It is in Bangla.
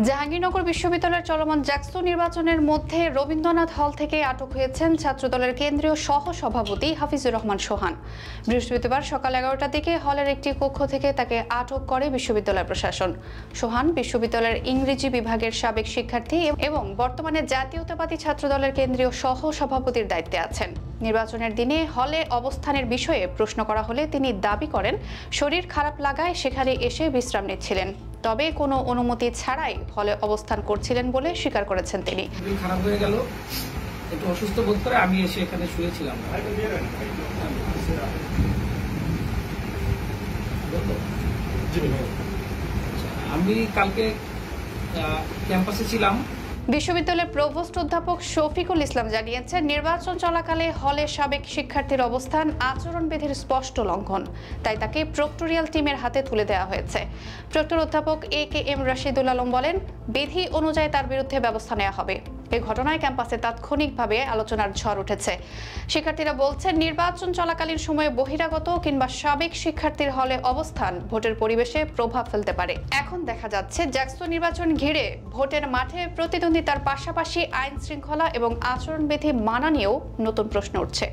জাহাঙ্গীরনগর বিশ্ববিদ্যালয়ের চলমান জ্যাকসো নির্বাচনের মধ্যে রবীন্দ্রনাথ হল থেকে আটক হয়েছেন ছাত্রদলের কেন্দ্রীয় সহ-সভাপতি হাফিজুর রহমান সোহান। বৃহস্পতিবার সকাল 11টার দিকে হলের একটি কক্ষ থেকে তাকে আটক করে বিশ্ববিদ্যালয় প্রশাসন। সোহান বিশ্ববিদ্যালয়ের ইংরেজি বিভাগের সাবেক শিক্ষার্থী এবং বর্তমানে জাতীয়তাবাদী ছাত্রদলের কেন্দ্রীয় সহ-সভাপতির দায়িত্বে আছেন। নির্বাচনের দিনে হলে অবস্থানের বিষয়ে প্রশ্ন করা হলে তিনি দাবি করেন শরীর খারাপ লাগায় সেখানে এসে বিশ্রাম নিচ্ছিলেন, তবে কোনো অনুমতি ছাড়াই হলে অবস্থান করছিলেন বলে স্বীকার করেছেন তিনি। খারাপ হয়ে গেল, একটু অসুস্থ বোধ করে আমি এসে এখানে শুয়েছিলাম। আমি কালকে ক্যাম্পাসে ছিলাম। বিশ্ববিদ্যালয়ের প্রভোস্ট অধ্যাপক শফিকুল ইসলাম জানিয়েছেন, নির্বাচন চলাকালে হলে সাবেক শিক্ষার্থীর অবস্থান আচরণবিধির স্পষ্ট লঙ্ঘন, তাই তাকে প্রক্টোরিয়াল টিমের হাতে তুলে দেওয়া হয়েছে। প্রক্টর অধ্যাপক AKM রাশিদুল আলম বলেন, বিধি অনুযায়ী তার বিরুদ্ধে ব্যবস্থা নেওয়া হবে। এই ঘটনায় ক্যাম্পাসে তাৎক্ষণিকভাবে আলোচনার ঝড় উঠেছে। শিক্ষার্থীরা বলছেন, নির্বাচন চলাকালীন সময়ে বহিরাগত কিংবা সাবেক শিক্ষার্থীর হলে অবস্থান ভোটের পরিবেশে প্রভাব ফেলতে পারে। এখন দেখা যাচ্ছে জ্যাকসো নির্বাচন ঘিরে ভোটের মাঠে প্রতিদ্বন্দ্বিতার পাশাপাশি আইন শৃঙ্খলা এবং আচরণবিধি মানা নিয়েও নতুন প্রশ্ন উঠছে।